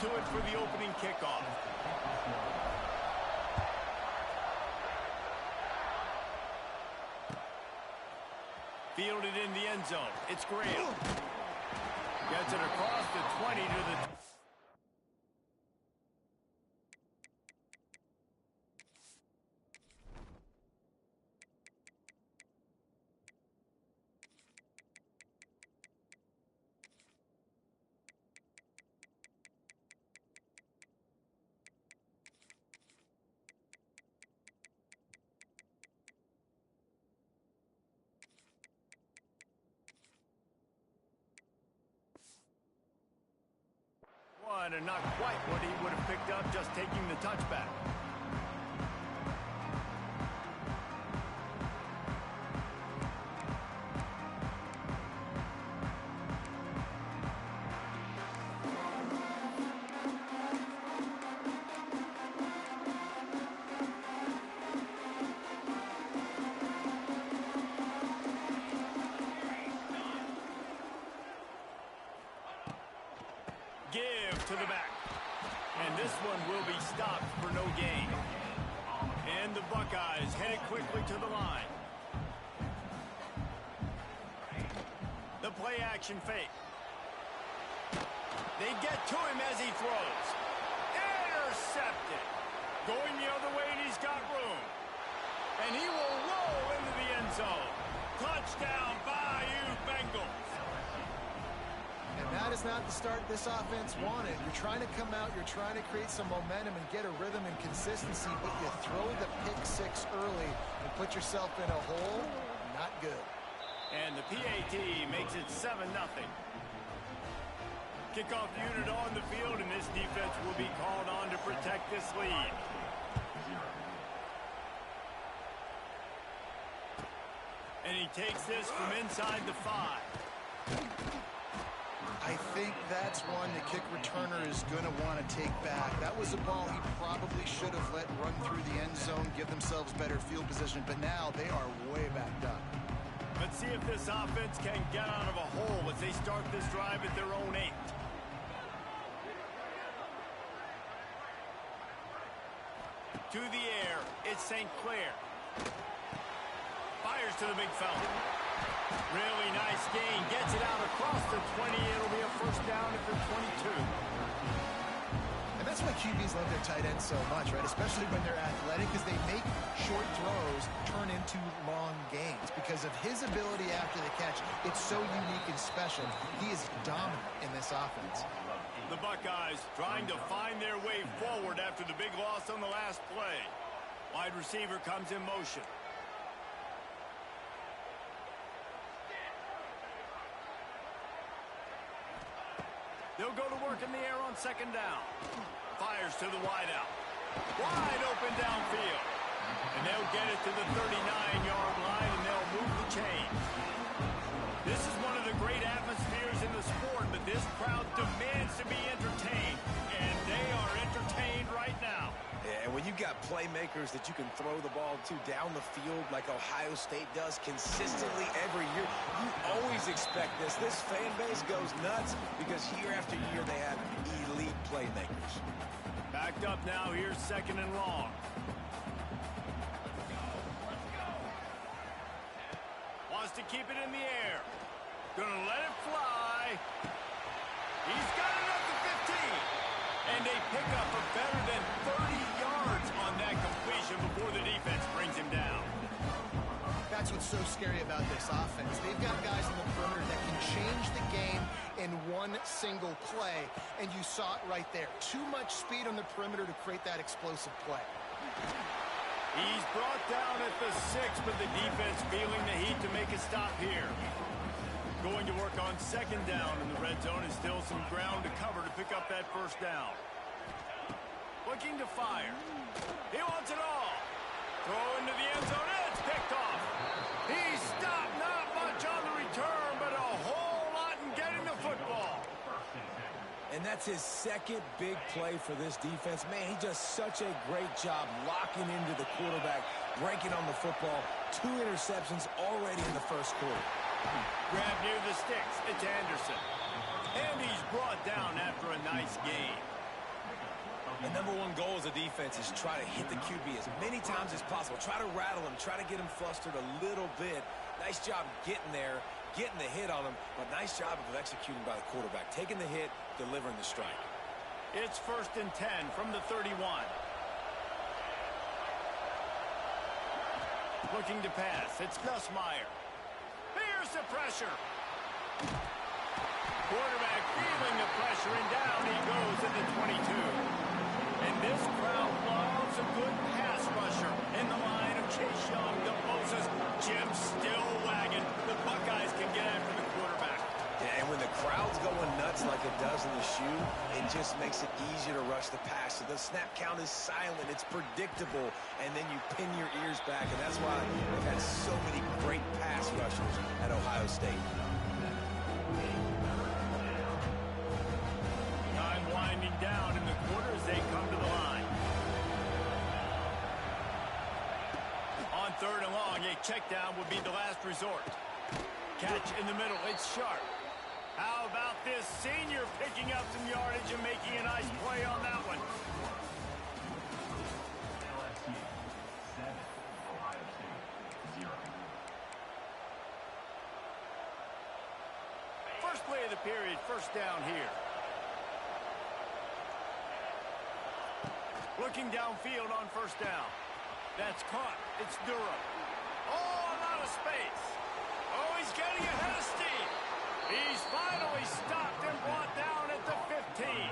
to it for the opening kickoff. Fielded in the end zone. It's Graham. Gets it across the 20 to the... and not quite what he would have picked up just taking the touchback. Give to the back. And this one will be stopped for no gain. And the Buckeyes headed quickly to the line. The play action fake. They get to him as he throws. Intercepted. Going the other way, and he's got room. And he will roll into the end zone. Touchdown, Bayou Bengals. And that is not the start this offense wanted. You're trying to come out, you're trying to create some momentum and get a rhythm and consistency, but you throw the pick six early and put yourself in a hole. Not good. And the PAT makes it 7-0. Kickoff unit on the field, and this defense will be called on to protect this lead. And he takes this from inside the 5. I think that's one the kick returner is going to want to take back. That was a ball he probably should have let run through the end zone, give themselves better field position, but now they are way backed up. Let's see if this offense can get out of a hole as they start this drive at their own 8. To the air, it's St. Clair. Fires to the big fella. Really nice gain. Gets it out across the 20. It'll be a first down at the 22. And that's why QBs love their tight ends so much, right? Especially when they're athletic, because they make short throws turn into long gains. Because of his ability after the catch, it's so unique and special. He is dominant in this offense. The Buckeyes trying to find their way forward after the big loss on the last play. Wide receiver comes in motion. They'll go to work in the air on second down. Fires to the wideout. Wide open downfield. And they'll get it to the 39-yard line, and they'll move the chain. This is one of the great atmospheres in the sport, but this crowd demands to be entertained, and they are entertained right now. Yeah, and when you've got playmakers that you can throw the ball to down the field like Ohio State does consistently every year, you always expect this. This fan base goes nuts because year after year they have elite playmakers. Backed up now. Here's second and long. Wants to keep it in the air. Gonna let it fly. He's got it up to 15. And they pick up a better than 30 yards on that completion before the defense brings him down. That's what's so scary about this offense. They've got guys in the perimeter that can change the game in one single play, and you saw it right there. Too much speed on the perimeter to create that explosive play. He's brought down at the 6, but the defense feeling the heat to make a stop here. Going to work on second down in the red zone, and still some ground to cover to pick up that first down. Looking to fire. He wants it all. Throw into the end zone. It's picked off. He's stopped. Not much on the return, but a whole lot in getting the football. And that's his second big play for this defense. Man, he does such a great job locking into the quarterback, breaking on the football. 2 interceptions already in the first quarter. Grab near the sticks. It's Anderson. And he's brought down after a nice gain. The #1 goal as a defense is try to hit the QB as many times as possible. Try to rattle him, try to get him flustered a little bit. Nice job getting there, getting the hit on him, but nice job of executing by the quarterback. Taking the hit, delivering the strike. It's 1st and 10 from the 31. Looking to pass. It's Nussmeier. Here's the pressure. Quarterback feeling the pressure, and down he goes at the 22. And this crowd loves a good pass rusher. In the line of Chase Young, the Moses, Jim still wagging. The Buckeyes can get after the quarterback. Yeah, and when the crowd's going nuts like it does in the shoe, it just makes it easier to rush the pass. So the snap count is silent. It's predictable. And then you pin your ears back. And that's why they've had so many great pass rushers at Ohio State. Time winding down in the quarter as they come to the line. On 3rd and long, a check down would be the last resort. Catch in the middle. It's Sharp. How about this senior picking up some yardage and making a nice play on that one? First play of the period, 1st down here. Looking downfield on 1st down. That's caught. It's Durham. Oh, a lot of space. Oh, he's getting ahead of steam. He's finally stopped and brought down at the 15.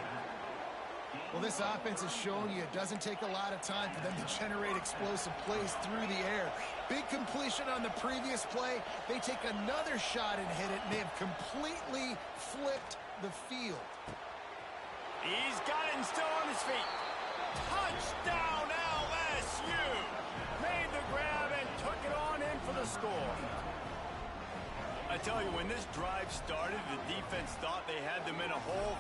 Well, this offense has shown you it doesn't take a lot of time for them to generate explosive plays through the air. Big completion on the previous play. They take another shot and hit it, and they have completely flipped the field. He's got it and still on his feet. Touchdown LSU! Made the grab and took it on in for the score. I tell you, when this drive started, the defense thought they had them in a hole.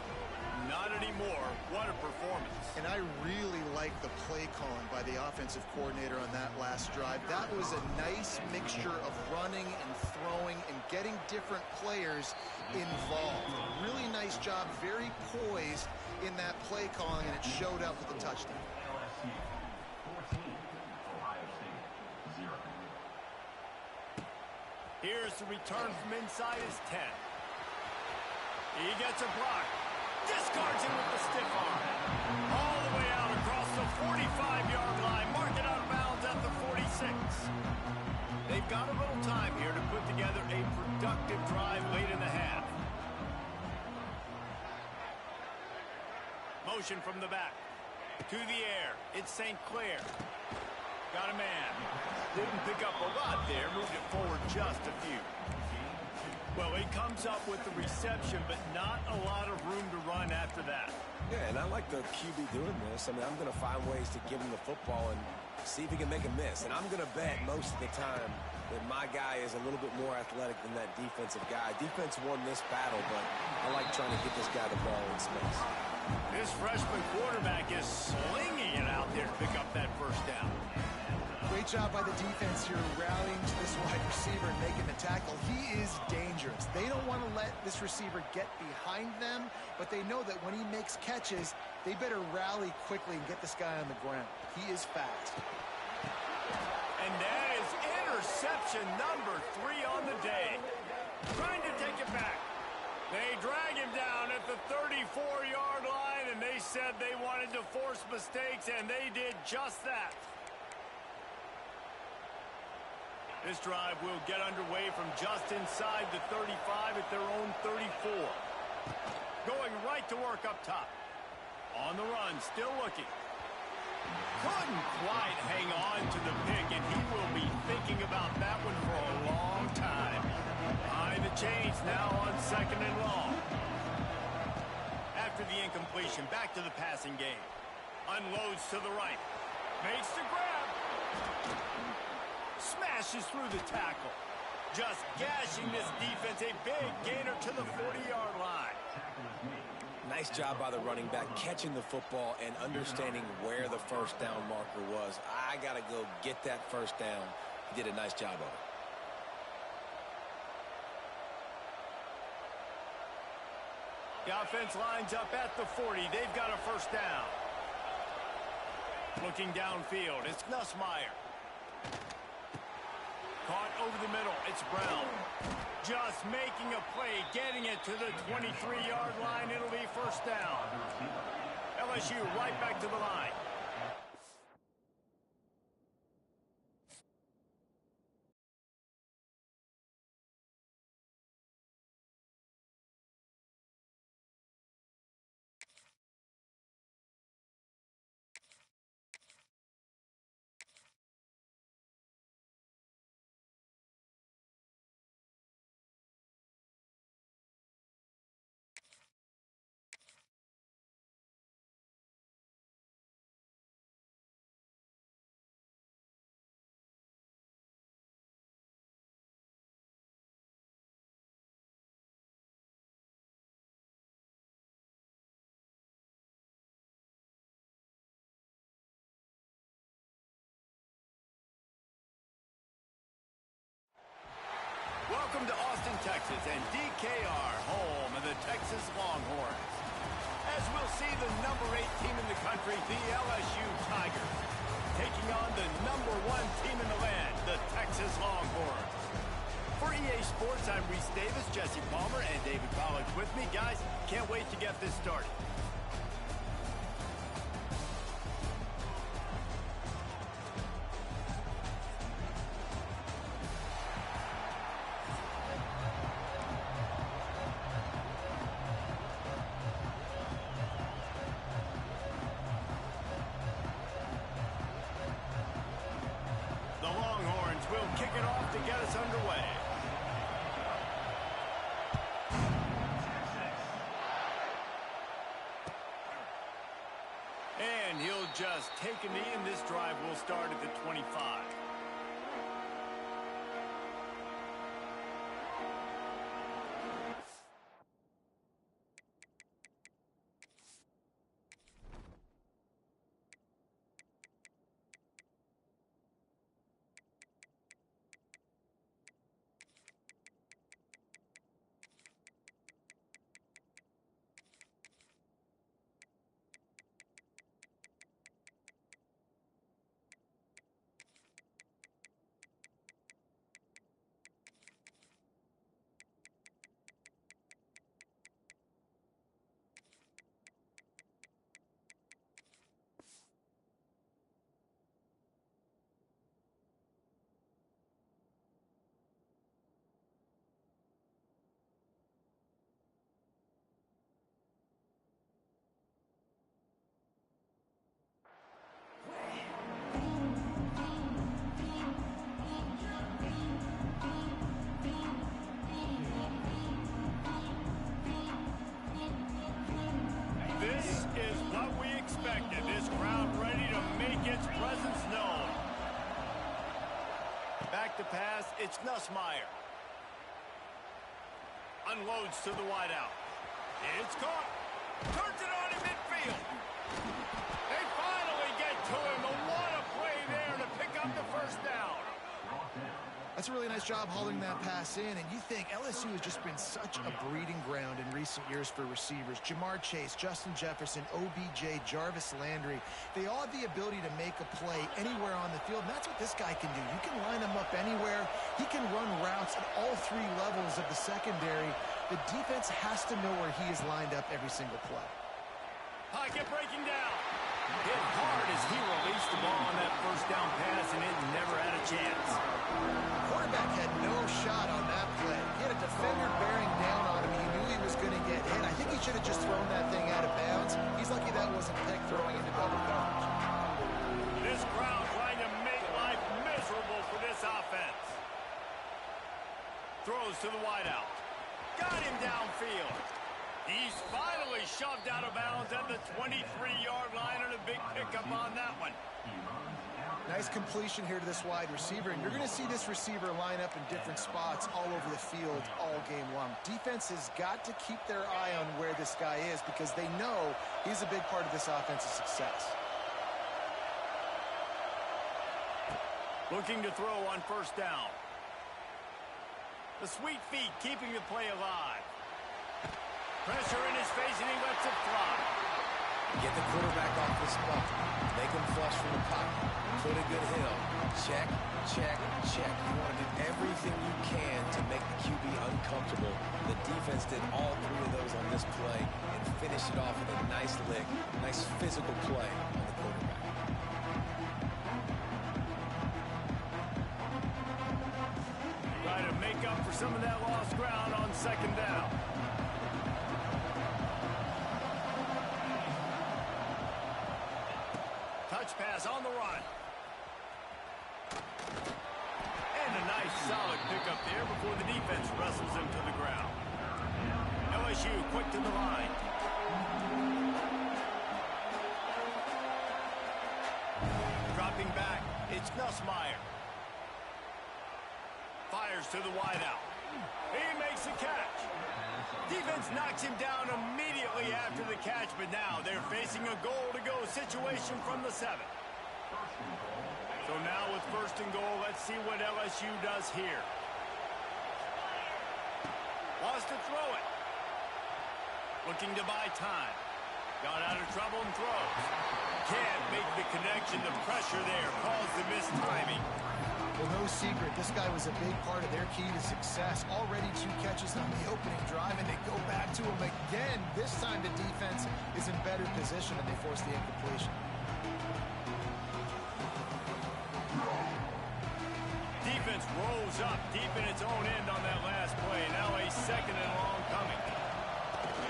Not anymore. What a performance. And I really like the play calling by the offensive coordinator on that last drive. That was a nice mixture of running and throwing and getting different players involved. Really nice job, very poised in that play calling, and it showed up with the touchdown. Here's the return from inside his 10. He gets a block. Discards him with the stiff arm. All the way out across the 45-yard line. Mark it out of bounds at the 46. They've got a little time here to put together a productive drive late in the half. Motion from the back. To the air. It's St. Clair. Got a man. Didn't pick up a lot there. Moved it forward just a few. Well, he comes up with the reception, but not a lot of room to run after that. Yeah, and I like the QB doing this. I mean, I'm going to find ways to give him the football and see if he can make a miss. And I'm going to bet most of the time that my guy is a little bit more athletic than that defensive guy. Defense won this battle, but I like trying to get this guy the ball in space. This freshman quarterback is slinging it out there to pick up that 1st down. Great job by the defense here rallying to this wide receiver and making the tackle. He is dangerous. They don't want to let this receiver get behind them, but they know that when he makes catches, they better rally quickly and get this guy on the ground. He is fast. And that is interception number 3 on the day. Trying to take it back. They drag him down at the 34-yard line, and they said they wanted to force mistakes, and they did just that. This drive will get underway from just inside the 35 at their own 34. Going right to work up top. On the run, still looking. Couldn't quite hang on to the pick, and he will be thinking about that one for a long time. Behind the chains now on 2nd and long. After the incompletion, back to the passing game. Unloads to the right. Makes the grab. Smashes through the tackle. Just gashing this defense. A big gainer to the 40-yard line. Nice job by the running back, catching the football and understanding where the 1st down marker was. I got to go get that 1st down. He did a nice job of it. The offense lines up at the 40. They've got a 1st down. Looking downfield, it's Nussmeier. Caught over the middle, it's Brown. Just making a play, getting it to the 23-yard line. It'll be first down. LSU right back to the line. Welcome to Austin, Texas, and DKR, home of the Texas Longhorns. As we'll see the number 8 team in the country, the LSU Tigers, taking on the number 1 team in the land, the Texas Longhorns. For EA Sports, I'm Reese Davis, Jesse Palmer, and David Collins with me. Guys, can't wait to get this started. Will kick it off to get us underway. And he'll just take a knee, and this drive will start at the 25. This is what we expected. This crowd ready to make its presence known. Back to pass, it's Nussmeier. Unloads to the wideout. It's caught. Turns it on in midfield. They finally get to him. What a play there to pick up the first down. That's a really nice job hauling that pass in, and you think LSU has just been such a breeding ground in recent years for receivers. Jamar Chase, Justin Jefferson, OBJ, Jarvis Landry, they all have the ability to make a play anywhere on the field, and that's what this guy can do. You can line him up anywhere. He can run routes at all 3 levels of the secondary. The defense has to know where he is lined up every single play. Pocket breaking down. Hit hard as he released the ball on that first down pass, and it never had a chance. The quarterback had no shot on that play. He had a defender bearing down on him. He knew he was going to get hit. I think he should have just thrown that thing out of bounds. He's lucky that wasn't Peck throwing into double coverage. This crowd trying to make life miserable for this offense. Throws to the wideout. Got him downfield. He's finally shoved out of bounds at the 23-yard line, and a big pickup on that one. Nice completion here to this wide receiver, and you're going to see this receiver line up in different spots all over the field all game long. Defense has got to keep their eye on where this guy is because they know he's a big part of this offense's success. Looking to throw on first down. The sweet feet keeping the play alive. Pressure in his face, and he lets it fly. Get the quarterback off the spot. Make him flush from the pocket. Put a good hit on. Check, check, check. You want to do everything you can to make the QB uncomfortable. The defense did all three of those on this play and finished it off with a nice lick, nice physical play on the quarterback. Try to make up for some of that lost ground on second down. Touch pass on the run. And a nice solid pickup there before the defense wrestles him to the ground. LSU quick to the line. Dropping back, it's Nussmeier. Fires to the wideout. He makes the catch. Defense knocks him down immediately after the catch, but now they're facing a goal-to-go situation from the 7. So now with first and goal, let's see what LSU does here. Wants to throw it. Looking to buy time. Got out of trouble and throws. Can't make the connection. The pressure there caused the missed timing. Well, no secret, this guy was a big part of their key to success. Already 2 catches on the opening drive, and they go back to him again. This time the defense is in better position, and they force the incompletion. Defense rolls up deep in its own end on that last play. Now a second and long coming.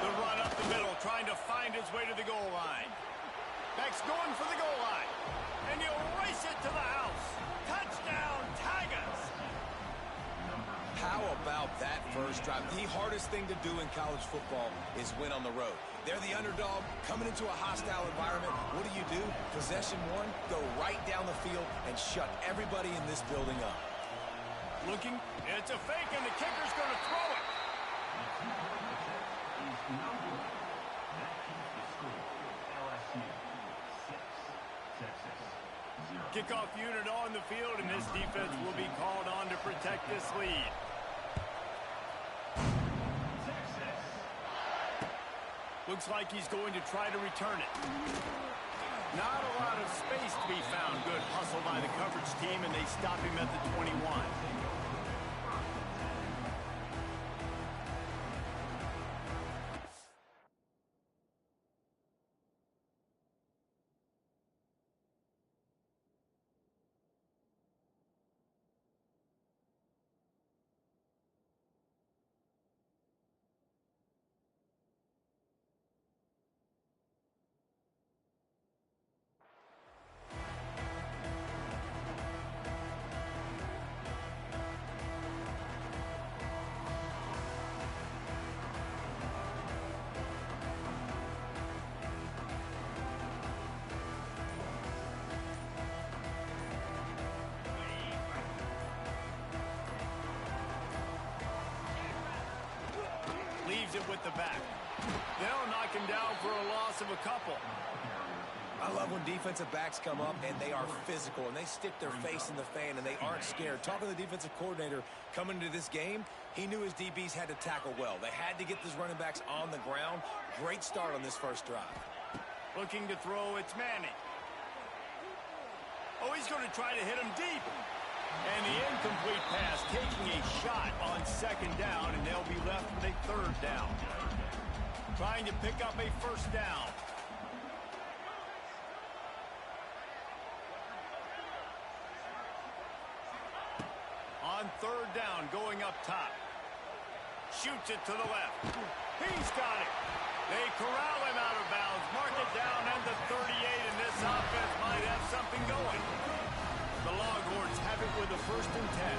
The run up the middle, trying to find its way to the goal line. Beck's going for the goal line. And he'll race it to the house. Touchdown, Tigers! How about that first drive? The hardest thing to do in college football is win on the road. They're the underdog, coming into a hostile environment. What do? Possession 1, go right down the field and shut everybody in this building up. Looking, it's a fake, and the kicker's going to throw it. Kickoff unit on the field, and this defense will be called on to protect this lead. Looks like he's going to try to return it. Not a lot of space to be found. Good hustle by the coverage team, and they stop him at the 21. Leaves it with the back. They'll knock him down for a loss of a couple. I love when defensive backs come up and they are physical and they stick their face in the fan and they aren't scared. Talking to the defensive coordinator coming into this game, he knew his DBs had to tackle well. They had to get these running backs on the ground. Great start on this first drive. Looking to throw, it's Manning. Oh, he's going to try to hit him deep. And the incomplete pass, taking a shot on second down, and they'll be left with a third down. Trying to pick up a first down. On third down, going up top. Shoots it to the left. He's got it. They corral him out of bounds. Mark it down and the 38, and this offense might have something going. The Longhorns have it with a 1st and 10.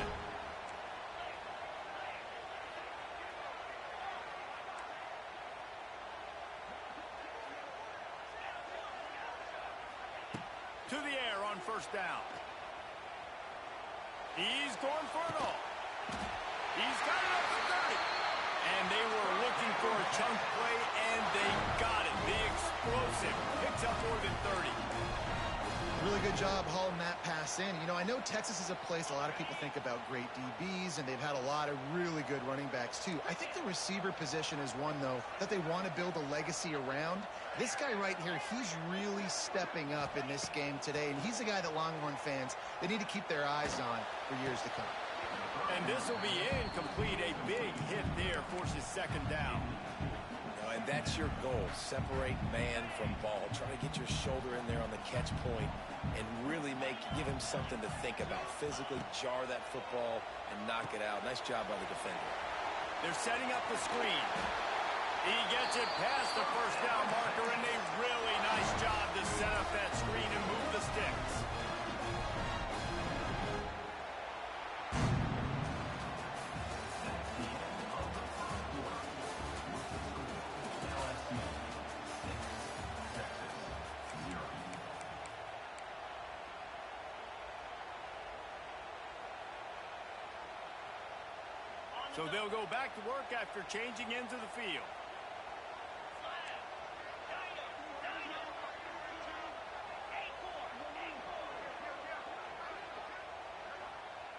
To the air on first down. He's going for it all. He's got it up to 30. And they were looking for a chunk play, and they got it. The explosive picks up more than 30. Really good job hauling that pass in. You know, I know Texas is a place a lot of people think about great DBs, and they've had a lot of really good running backs too. I think the receiver position is one, though, that they want to build a legacy around. This guy right here, he's really stepping up in this game today, and he's a guy that Longhorn fans, they need to keep their eyes on for years to come. And this will be incomplete. A big hit there forces second down. And that's your goal. Separate man from ball. Try to get your shoulder in there on the catch point and really give him something to think about. Physically jar that football and knock it out. Nice job by the defender. They're setting up the screen. He gets it past the first down marker, and a really nice job to set up that screen and move the sticks. So they'll go back to work after changing into the field.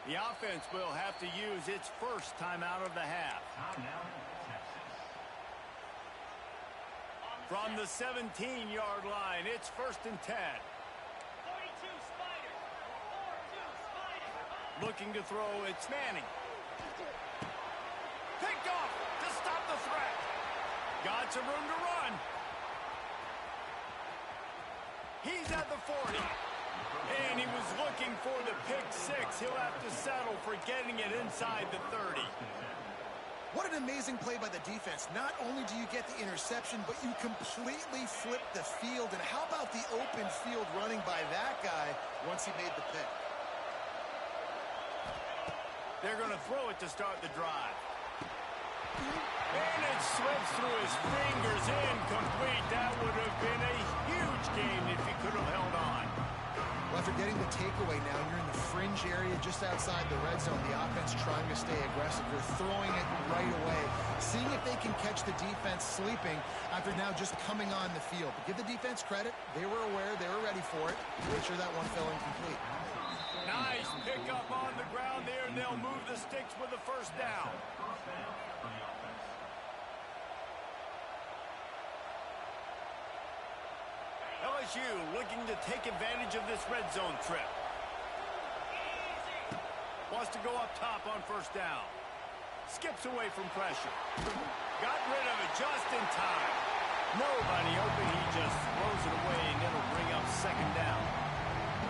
The offense will have to use its first timeout of the half. From the 17-yard line, it's 1st and 10. Looking to throw, it's Manning. Picked off to stop the threat. Got some room to run. He's at the 40. And he was looking for the pick six. He'll have to settle for getting it inside the 30. What an amazing play by the defense. Not only do you get the interception, but you completely flip the field. And how about the open field running by that guy once he made the pick? They're going to throw it to start the drive. And it slips through his fingers, incomplete. That would have been a huge gain if he could have held on. Well, after getting the takeaway now, you're in the fringe area just outside the red zone. The offense trying to stay aggressive. They're throwing it right away, seeing if they can catch the defense sleeping after now just coming on the field. But give the defense credit. They were aware. They were ready for it. Make sure that one fell incomplete. Nice pickup on the ground there. They'll move the sticks with the first down. LSU looking to take advantage of this red zone trip. Wants to go up top on first down. Skips away from pressure. Got rid of it just in time. Nobody open. He just throws it away, and it'll bring up second down.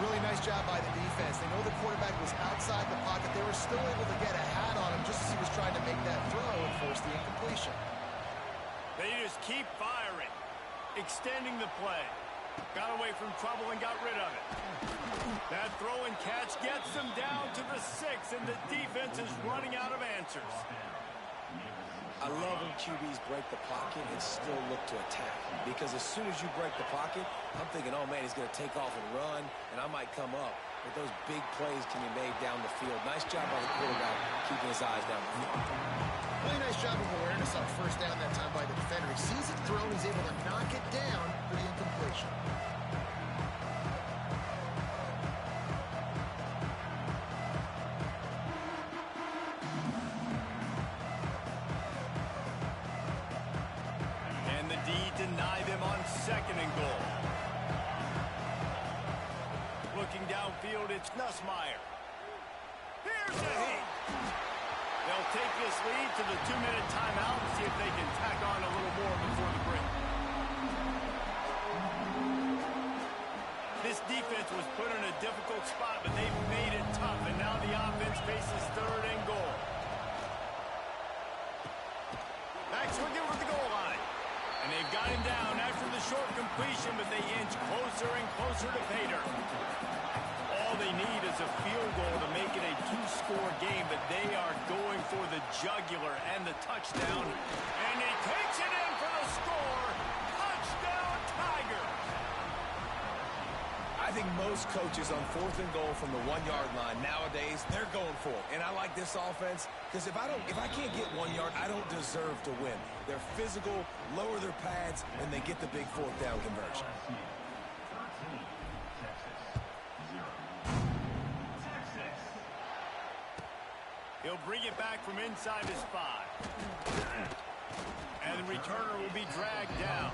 Really nice job by the defense. They know the quarterback was outside the pocket. They were still able to get a hat on him just as he was trying to make that throw and force the incompletion. They just keep firing, extending the play. Got away from trouble and got rid of it. That throw and catch gets them down to the 6, and the defense is running out of answers. I love when QBs break the pocket and still look to attack. Because as soon as you break the pocket, I'm thinking, oh, man, he's going to take off and run, and I might come up. But those big plays can be made down the field. Nice job by the quarterback keeping his eyes down the field. Really nice job of awareness on first down that time by the defender. He sees it thrown. He's able to knock it down for the incompletion. And the D deny them on 2nd and goal. Looking downfield, it's Nussmeier. Here's a hit. They'll take this lead to the 2-minute timeout and see if they can tack on a little more before the break. This defense was put in a difficult spot, but they've made it tough, and now the offense faces 3rd and goal. Max looking for the goal line. And they've got him down after the short completion, but they inch closer and closer to pay dirt. All they need is a field goal to make it a 2-score game, but they are going for the jugular and the touchdown. And he takes it in for the score. Touchdown, Tiger. I think most coaches on 4th and goal from the 1-yard line nowadays, they're going for it. And I like this offense because if I can't get 1 yard, I don't deserve to win. They're physical, lower their pads, and they get the big 4th down conversion. bring it back from inside his 5. And the returner will be dragged down.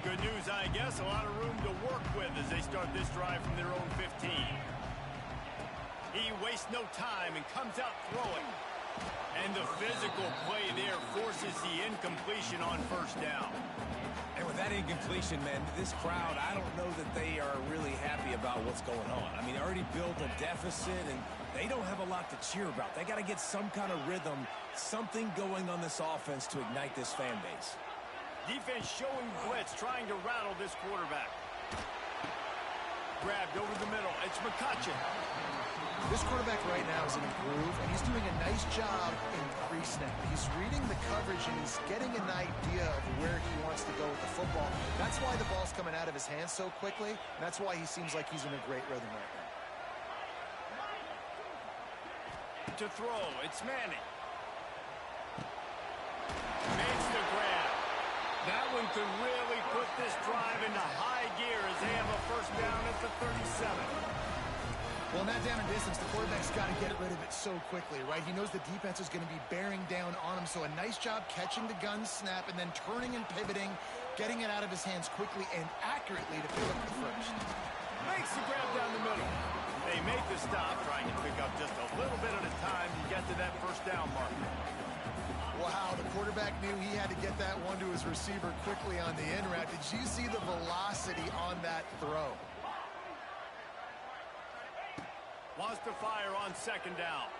Good news, I guess. A lot of room to work with as they start this drive from their own 15. He wastes no time and comes out throwing. And the physical play there forces the incompletion on first down. And with that incompletion, man, this crowd, I don't know that they are really happy about what's going on. I mean, they already built a deficit, and they don't have a lot to cheer about. They got to get some kind of rhythm, something going on this offense to ignite this fan base. Defense showing blitz, trying to rattle this quarterback. Grabbed over the middle. It's McCutcheon. This quarterback right now is in a groove, and he's doing a nice job in pre-snap. He's reading the coverage, and he's getting an idea of where he wants to go with the football. That's why the ball's coming out of his hands so quickly, and that's why he seems like he's in a great rhythm right now. To throw, it's Manning. Makes the grab. That one could really put this drive into high gear as they have a first down at the 37. Well, in that down and distance, the quarterback's got to get rid of it so quickly, right? He knows the defense is going to be bearing down on him, so a nice job catching the gun snap and then turning and pivoting, getting it out of his hands quickly and accurately to pick up the first. Makes the grab down the middle. They make the stop, trying to pick up just a little bit at a time to get to that first down mark. Wow, the quarterback knew he had to get that one to his receiver quickly on the in route. Did you see the velocity on that throw? Wants to fire on second down.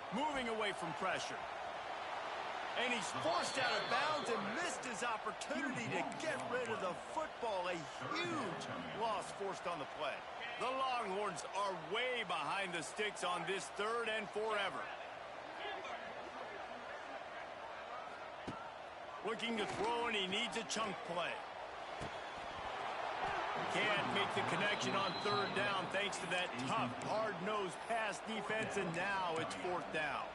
Moving away from pressure. And he's forced out of bounds and missed his opportunity to get rid of the football. A huge loss forced on the play. The Longhorns are way behind the sticks on this third and forever. Looking to throw, and he needs a chunk play. Can't make the connection on third down thanks to that tough, hard-nosed pass defense, and now it's fourth down.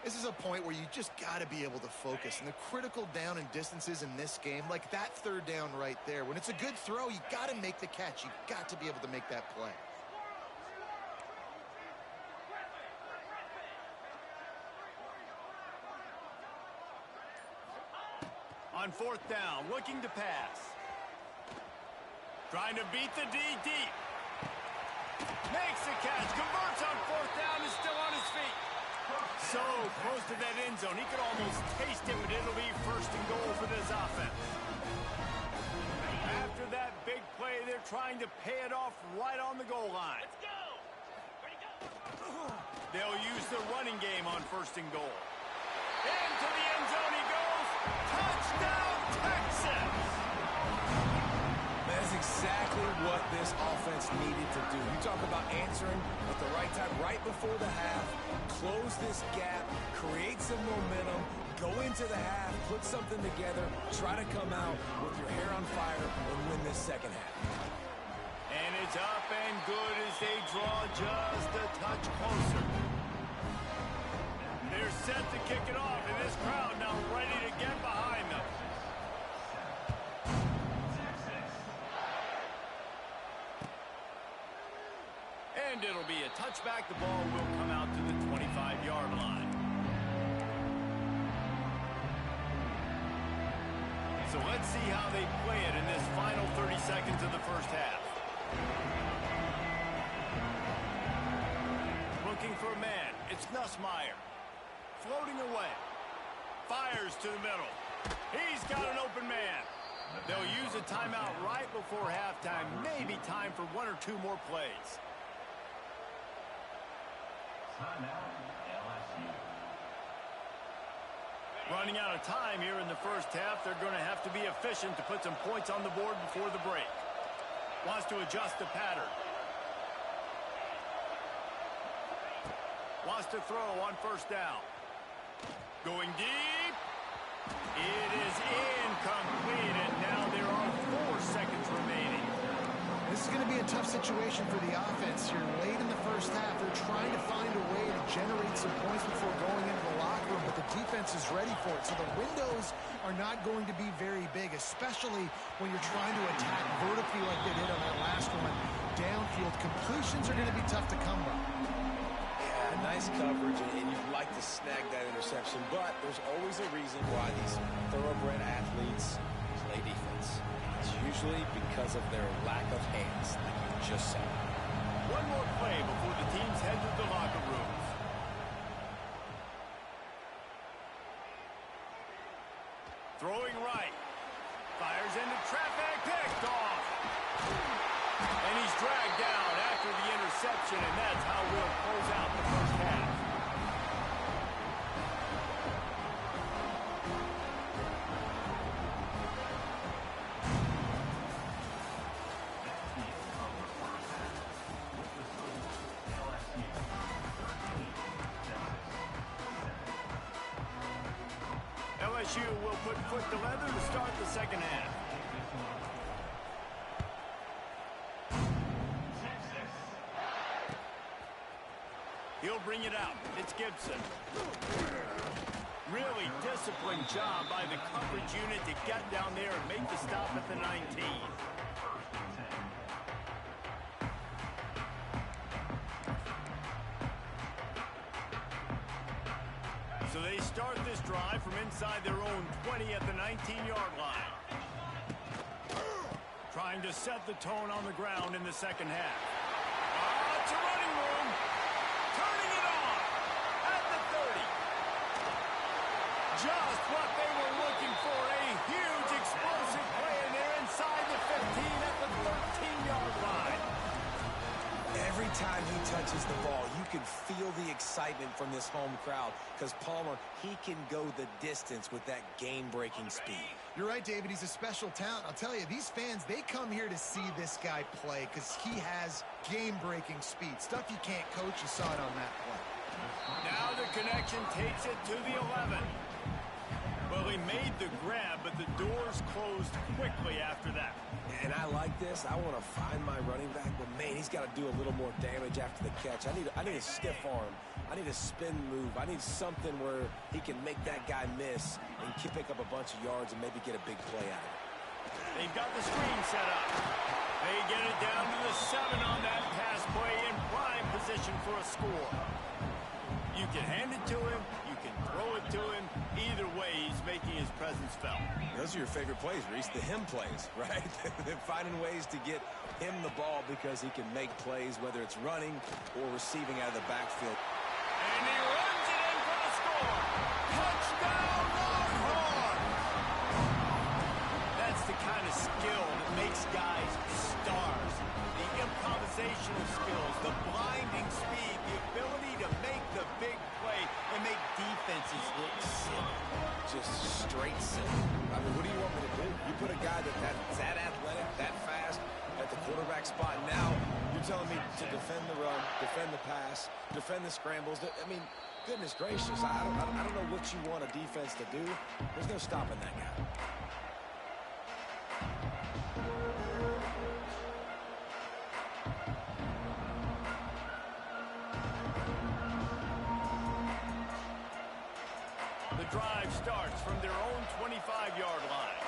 This is a point where you just got to be able to focus. And the critical down and distances in this game, like that third down right there, when it's a good throw, you got to make the catch. You got to be able to make that play. On fourth down, looking to pass. Trying to beat the D deep. Makes the catch, converts on fourth down, is still on his feet. So close to that end zone, he could almost taste it, but it'll be first and goal for this offense. After that big play, they're trying to pay it off right on the goal line. Let's go! Ready, go! They'll use the running game on first and goal. Into the end zone he goes. Touchdown, Texas! That's exactly what this offense needed to do. You talk about answering at the right time, right before the half, close this gap, create some momentum, go into the half, put something together, try to come out with your hair on fire and win this second half. And it's up and good as they draw just a touch closer. They're set to kick it off, and this crowd now ready to get behind them. And it'll be a touchback. The ball will come out to the 25-yard line. So let's see how they play it in this final 30 seconds of the first half. Looking for a man. It's Nussmeier. Floating away. Fires to the middle. He's got an open man. They'll use a timeout right before halftime. Maybe time for one or two more plays. Running out of time here in the first half. They're going to have to be efficient to put some points on the board before the break. Wants to adjust the pattern. Wants to throw on first down. Going deep. It is incomplete, and now there are 4 seconds remaining. This is going to be a tough situation for the offense here. Late in the first half, they're trying to find a way to generate some points before going into the locker room, but the defense defense is ready for it. So the windows are not going to be very big, especially when you're trying to attack vertically like they did on that last one. Downfield completions are going to be tough to come by. Yeah, nice coverage, and you'd like to snag that interception, but there's always a reason why these thoroughbred athletes play defense. It's usually because of their lack of hands, like you just saw. One more play before the teams head to the locker rooms. Throwing right. Fires into traffic. Picked off. And he's dragged down after the interception, and that's how we'll close out the first half. LSU will put foot to leather to start the second half. He'll bring it out. It's Gibson. Really disciplined job by the coverage unit to get down there and make the stop at the 19. So they start this drive from inside their own 20 at the 19-yard line. Trying to set the tone on the ground in the second half. It's a running room. Turning it on at the 30. Just what they were looking for. A huge explosive play, and they're inside the 15 at the 13-yard line. Every time he touches the ball, you can feel the excitement from this home crowd because Palmer, he can go the distance with that game-breaking speed. You're right, David. He's a special talent. I'll tell you, these fans, they come here to see this guy play because he has game-breaking speed. Stuff you can't coach. You saw it on that play. Now the connection takes it to the 11. Well, he made the grab, but the doors closed quickly after that. And I like this. I want to find my running back, but man, he's got to do a little more damage after the catch. I need a stiff arm. I need a spin move. I need something where he can make that guy miss and pick up a bunch of yards and maybe get a big play out of it. They've got the screen set up. They get it down to the 7 on that pass play in prime position for a score. You can hand it to him. You can throw it to him. Either way, he's making his presence felt. Those are your favorite plays, Reese, the him plays, right? They're finding ways to get him the ball because he can make plays, whether it's running or receiving out of the backfield. And he runs it in for the score. Touchdown, Longhorns! That's the kind of skill that makes guys stars. The improvisational skills, the blinding speed, the ability to make the big play and make defenses look silly. Just straight silly. I mean, what do you want me to do? You put a guy that's that athletic, that fast, at the quarterback spot. Now you're telling me to defend the run, defend the pass, defend the scrambles. I mean, goodness gracious, I don't know what you want a defense to do. There's no stopping that guy. The drive starts from their own 25-yard line.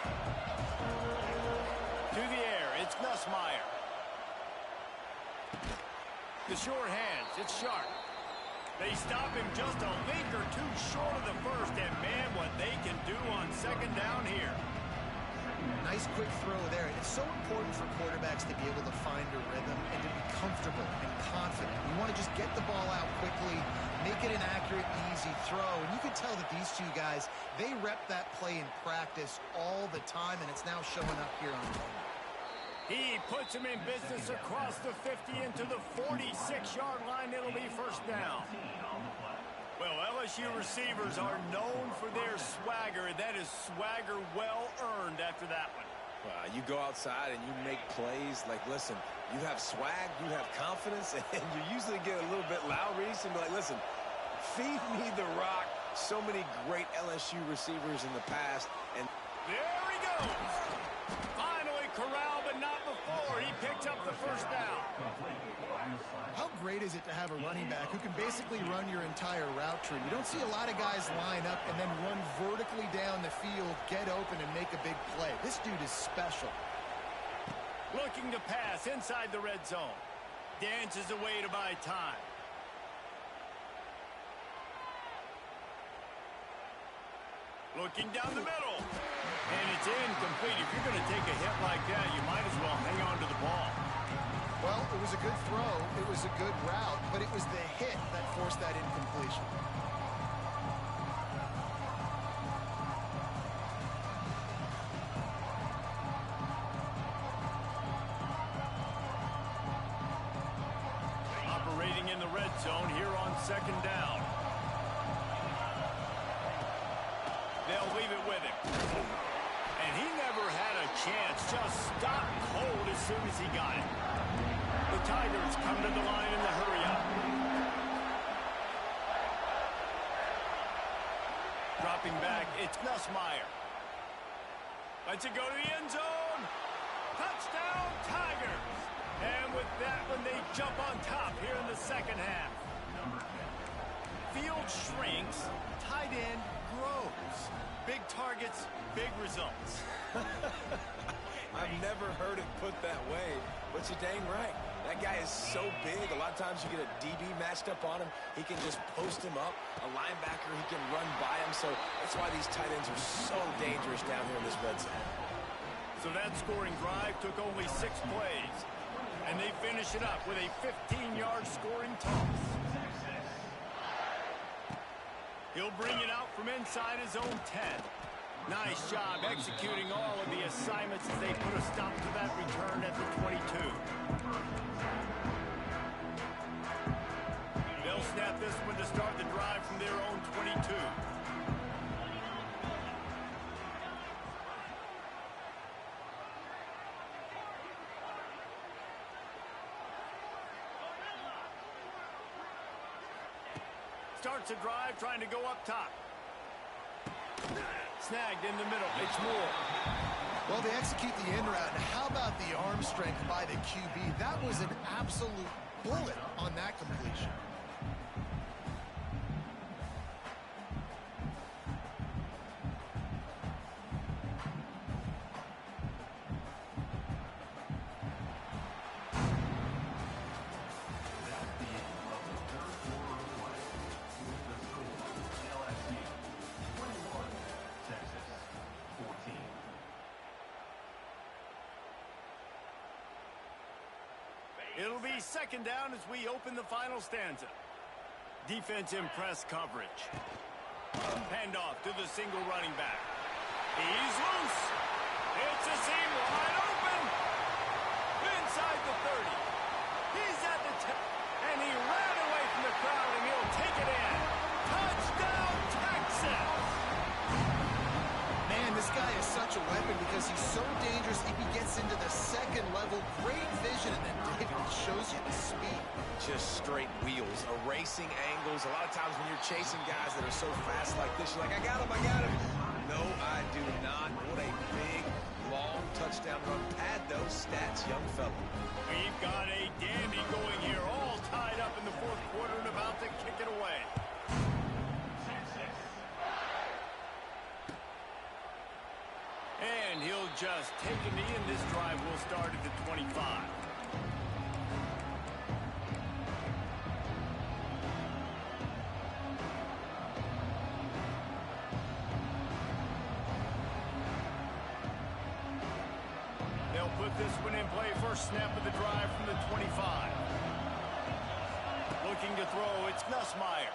To the air, it's Nussmeier. The short hands, it's Sharp. They stop him just a link or two short of the first, and man, what they can do on second down here. Nice quick throw there. It's so important for quarterbacks to be able to find a rhythm and to be comfortable and confident. You want to just get the ball out quickly, make it an accurate, easy throw. And you can tell that these two guys, they rep that play in practice all the time, and it's now showing up here on tape. He puts him in business across the 50 into the 46-yard line. It'll be first down. Well, LSU receivers are known for their swagger. That is swagger well earned after that one. You go outside and you make plays. Like, listen, you have swag, you have confidence, and you usually get a little bit loud, Reese, and be like, listen, feed me the rock. So many great LSU receivers in the past. And there he goes. Finally corralled, but not before. He picks up the first down. How great is it to have a running back who can basically run your entire route tree? You don't see a lot of guys line up and then run vertically down the field, get open, and make a big play. This dude is special. Looking to pass inside the red zone. Dances away to buy time. Looking down the middle. And it's incomplete. If you're going to take a hit like that, you might as well hang on to the ball. Well, it was a good throw. It was a good route, but it was the hit that forced that incompletion. Operating in the red zone here on second down. They'll leave it with him. And he never had a chance. Just stopped cold as soon as he got it. The Tigers come to the line in the hurry-up. Dropping back, it's Nussmeier. Lets it go to the end zone. Touchdown, Tigers. And with that one, they jump on top here in the second half. Field shrinks, tight end grows. Big targets, big results. I've never heard it put that way, but you're dang right. That guy is so big, a lot of times you get a DB matched up on him. He can just post him up. A linebacker, he can run by him. So that's why these tight ends are so dangerous down here in this red zone. So that scoring drive took only 6 plays. And they finish it up with a 15-yard scoring toss. He'll bring it out from inside his own 10. Nice job executing all of the assignments as they put a stop to that return at the 22. They'll snap this one to start the drive from their own 22. Starts a drive trying to go up top. Snagged in the middle. It's Moore. Well, they execute the in route. And how about the arm strength by the QB? That was an absolute bullet on that completion. It'll be second down as we open the final stanza. Defense in press coverage. Handoff to the single running back. He's loose. It's a seam wide open. Inside the 30. He's at the 10. And he ran away from the crowd, and he'll take it in. Touchdown, Texas! Man, this guy is such a weapon because he's so dangerous if he gets into the second level. Great vision, and then David shows you the speed. Just straight wheels, erasing angles. A lot of times when you're chasing guys that are so fast like this, you're like, I got him, I got him. No, I do not. What a big, long touchdown run. Pad those stats, young fella. We've got a dandy going here, all tied up in the fourth quarter and about to kick it away. And he'll just take a knee, and this drive will start at the 25. They'll put this one in play. First snap of the drive from the 25. Looking to throw, it's Nussmeier.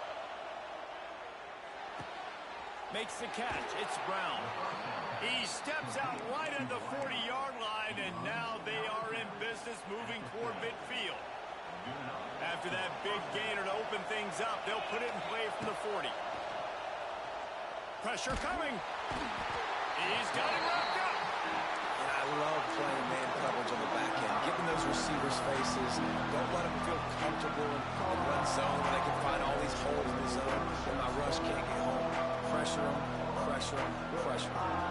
Makes the catch, it's Brown. He steps out right at the 40-yard line, and now they are in business moving toward midfield. After that big gainer to open things up, they'll put it in play from the 40. Pressure coming. He's got him wrapped up. And I love playing man coverage on the back end, giving those receivers faces. Don't let them feel comfortable in one zone where they can find all these holes in the zone where my rush can't get home. Pressure them, pressure them, pressure them.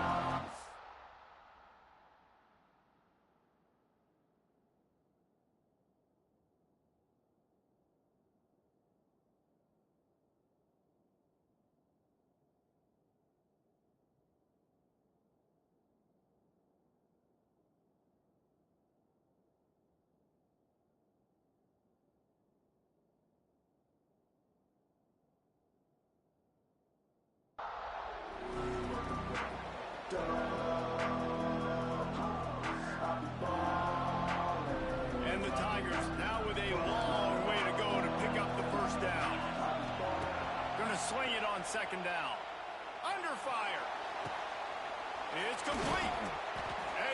And the Tigers now with a long way to go to pick up the first down. Going to swing it on second down. Under fire. It's complete.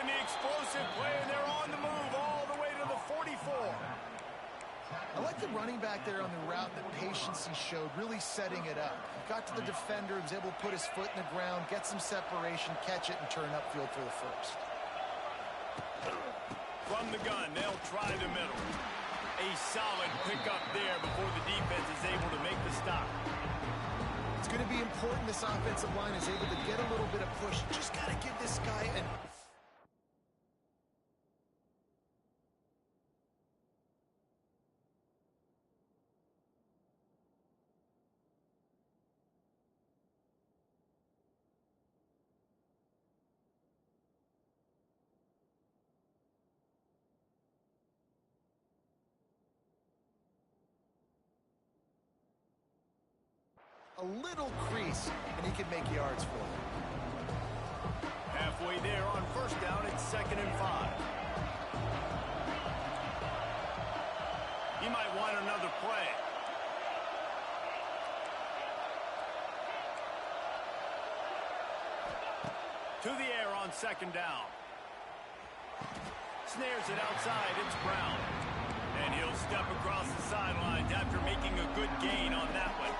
And the explosive play, and they're on the move all the way to the 44. I like the running back there on the route, the patience he showed, really setting it up. Got to the defender, was able to put his foot in the ground, get some separation, catch it, and turn upfield for the first. From the gun, they'll try the middle. A solid pickup there before the defense is able to make the stop. It's going to be important this offensive line is able to get a little bit of push. Just got to give this guy an... a little crease, and he can make yards for it. Halfway there on first down, it's 2nd and 5. He might want another play. To the air on 2nd down. Snares it outside, it's Brown. And he'll step across the sidelines after making a good gain on that one.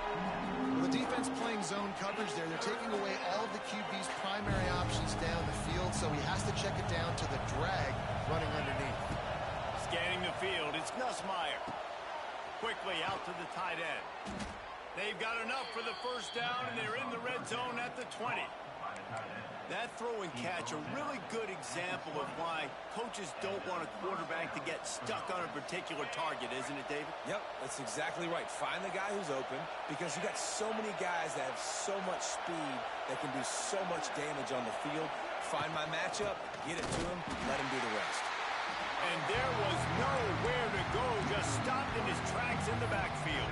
Well, the defense playing zone coverage there. They're taking away all of the QB's primary options down the field, so he has to check it down to the drag running underneath. Scanning the field, it's Nussmeier. Quickly out to the tight end. They've got enough for the first down, and they're in the red zone at the 20. That throw and catch, a really good example of why coaches don't want a quarterback to get stuck on a particular target, isn't it, David? Yep, that's exactly right. Find the guy who's open, because you got so many guys that have so much speed that can do so much damage on the field. Find my matchup, get it to him, let him do the rest. And there was nowhere to go, just stopped in his tracks in the backfield.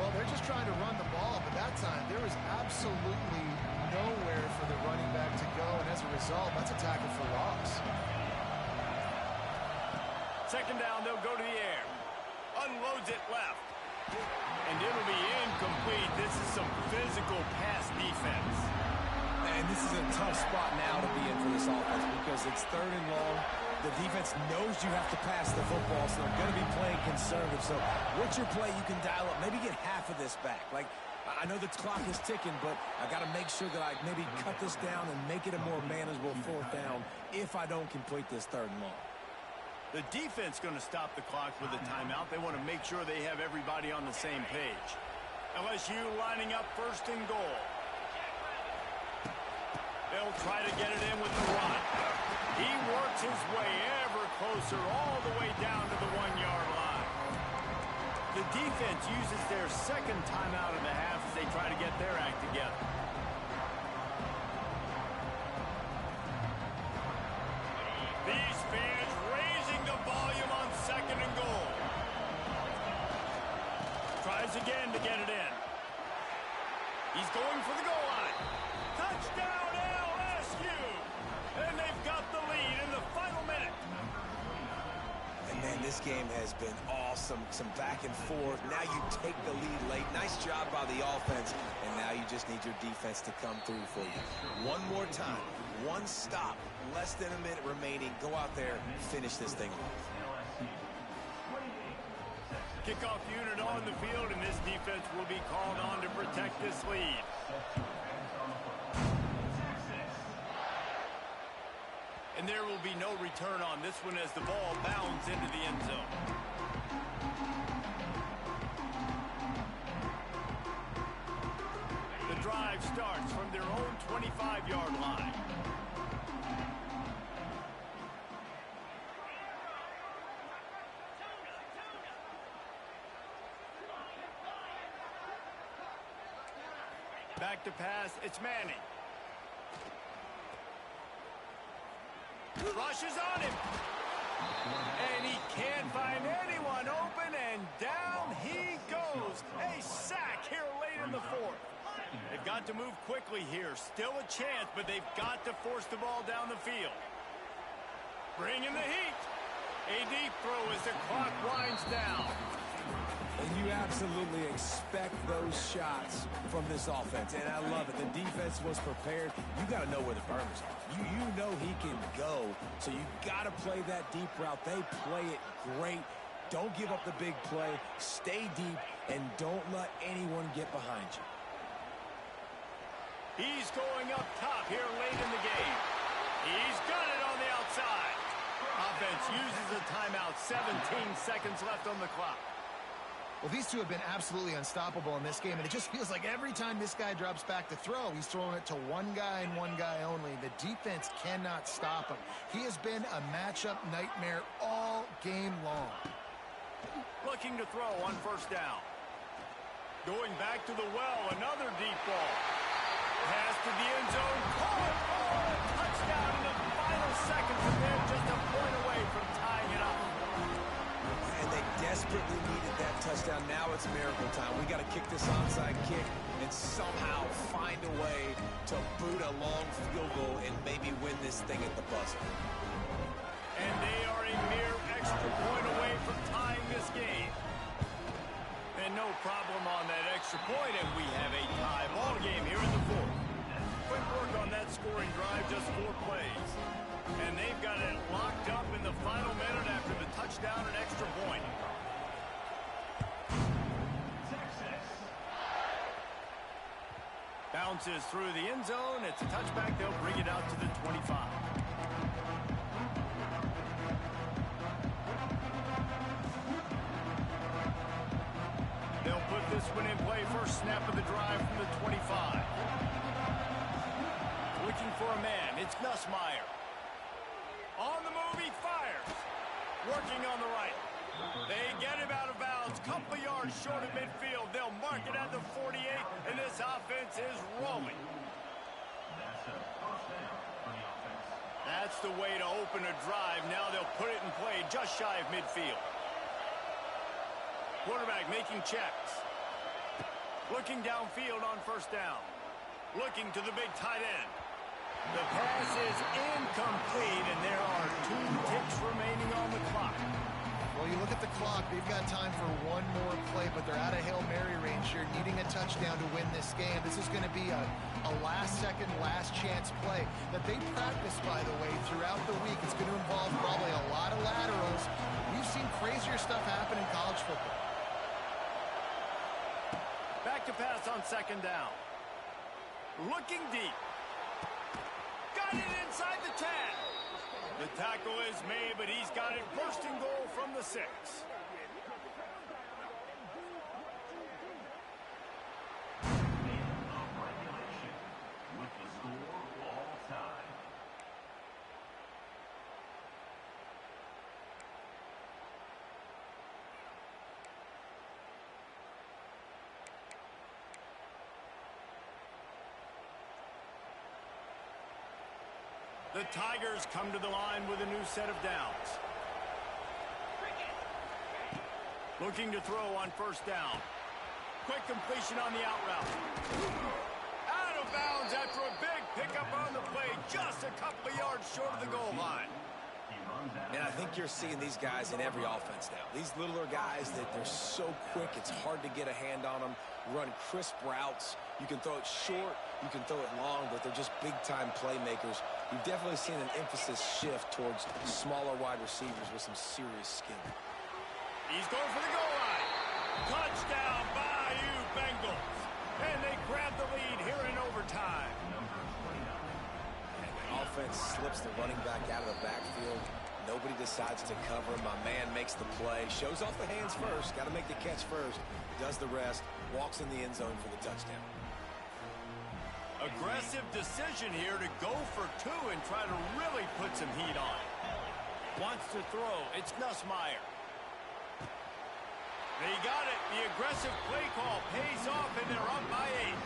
Well, they're just trying to run the ball, but that time there was absolutely nowhere for the running back to go, and as a result, that's a tackle for loss. 2nd down, they'll go to the air. Unloads it left. And it'll be incomplete. This is some physical pass defense. And this is a tough spot now to be in for this offense because it's 3rd and long. The defense knows you have to pass the football, so they're going to be playing conservative. So what's your play you can dial up? Maybe get half of this back. Like, I know the clock is ticking, but I got to make sure that I maybe cut this down and make it a more manageable 4th down if I don't complete this 3rd and long. The defense going to stop the clock with a timeout. They want to make sure they have everybody on the same page. LSU lining up 1st and goal. They'll try to get it in with the run. He works his way ever closer all the way down to the 1-yard line. The defense uses their 2nd timeout of the half as they try to get their act together. These fans raising the volume on 2nd and goal. Tries again to get it in. He's going for the goal line. Touchdown LSU! And they've got the lead in the final minute. And man, this game has been awesome. Some back and forth. Now you take the lead late. Nice job by the offense. And now you just need your defense to come through for you. One more time. One stop. Less than a minute remaining. Go out there, finish this thing off. Kickoff unit on the field, and this defense will be called on to protect this lead. And there will be no return on this one as the ball bounds into the end zone. The drive starts from their own 25-yard line. Back to pass, it's Manning. Rushes on him. And he can't find anyone open, and down he goes. A sack here late in the 4th. They've got to move quickly here. Still a chance, but they've got to force the ball down the field. Bring in the heat. A deep throw as the clock winds down. And you absolutely expect those shots from this offense, and I love it. The defense was prepared. You got to know where the burners are. You know he can go, so you got to play that deep route. They play it great. Don't give up the big play. Stay deep, and don't let anyone get behind you. He's going up top here late in the game. He's got it on the outside. Offense uses a timeout. 17 seconds left on the clock. Well, these two have been absolutely unstoppable in this game, and it just feels like every time this guy drops back to throw, he's throwing it to one guy and one guy only. The defense cannot stop him. He has been a matchup nightmare all game long. Looking to throw on first down. Going back to the well, another deep ball. Pass to the end zone. Caught! Oh, touchdown in the final seconds, and they're just a point away from tying it up. And they desperately needed that touchdown. Now it's miracle time. We got to kick this onside kick and somehow find a way to boot a long field goal and maybe win this thing at the buzzer. And they are a mere extra point away from tying this game. And no problem on that extra point, and we have a tie ball game here in the fourth. Quick work on that scoring drive, just 4 plays. And they've got it locked up in the final minute after the touchdown and extra point. Bounces through the end zone. It's a touchback. They'll bring it out to the 25. They'll put this one in play. First snap of the drive from the 25. Looking for a man. It's Nussmeier. On the move, he fires. Working on the right. They get him out of bounds. Couple yards short of midfield. They'll mark it at the 48, and this offense is rolling. That's the way to open a drive. Now they'll put it in play just shy of midfield. Quarterback making checks. Looking downfield on first down. Looking to the big tight end. The pass is incomplete, and there are 2 ticks remaining on the clock. Well, you look at the clock, they've got time for one more play, but they're out of Hail Mary range here, needing a touchdown to win this game. This is going to be a last-second, last-chance play that they practice, by the way, throughout the week. It's going to involve probably a lot of laterals. We've seen crazier stuff happen in college football. Back to pass on second down. Looking deep. Got it inside the 10. The tackle is made, but he's got it first and goal from the 6. The Tigers come to the line with a new set of downs. Looking to throw on first down. Quick completion on the out route. Out of bounds after a big pickup on the play, just a couple of yards short of the goal line. And I think you're seeing these guys in every offense now. These littler guys, that they're so quick, it's hard to get a hand on them. Run crisp routes. You can throw it short, you can throw it long, but they're just big-time playmakers. You've definitely seen an emphasis shift towards smaller wide receivers with some serious skill. He's going for the goal line. Touchdown, Bayou Bengals. And they grab the lead here in overtime. And the offense slips the running back out of the backfield. Nobody decides to cover him. My man makes the play. Shows off the hands first. Got to make the catch first. Does the rest. Walks in the end zone for the touchdown. Aggressive decision here to go for 2 and try to really put some heat on. Wants to throw. It's Nussmeier. They got it. The aggressive play call pays off, and they're up by 8.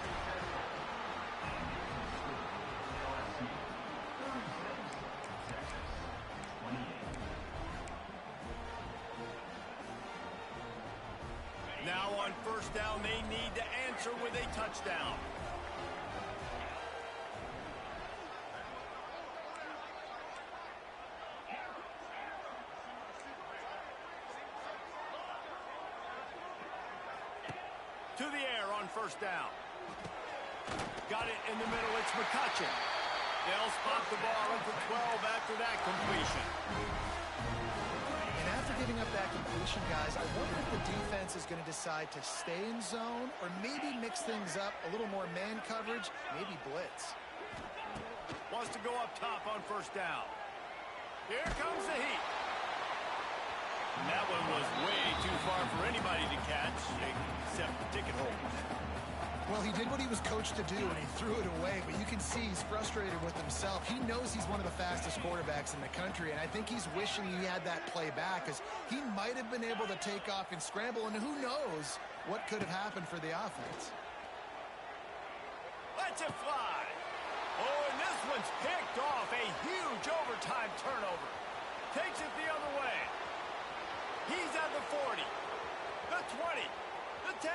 Now on first down, they need to answer with a touchdown. To the air on first down. Got it in the middle. It's McCutcheon. They'll spot the ball at the 12 after that completion. And after giving up that completion, guys, I wonder if the defense is going to decide to stay in zone or maybe mix things up, a little more man coverage, maybe blitz. Wants to go up top on first down. Here comes the heat. And that one was way too far for anybody to catch, except the ticket holders. Well, he did what he was coached to do, and he threw it away, but you can see he's frustrated with himself. He knows he's one of the fastest quarterbacks in the country, and I think he's wishing he had that play back, because he might have been able to take off and scramble, and who knows what could have happened for the offense. Let's it fly. Oh, and this one's picked off. A huge overtime turnover. Takes it the other way. He's at the 40, the 20, the 10.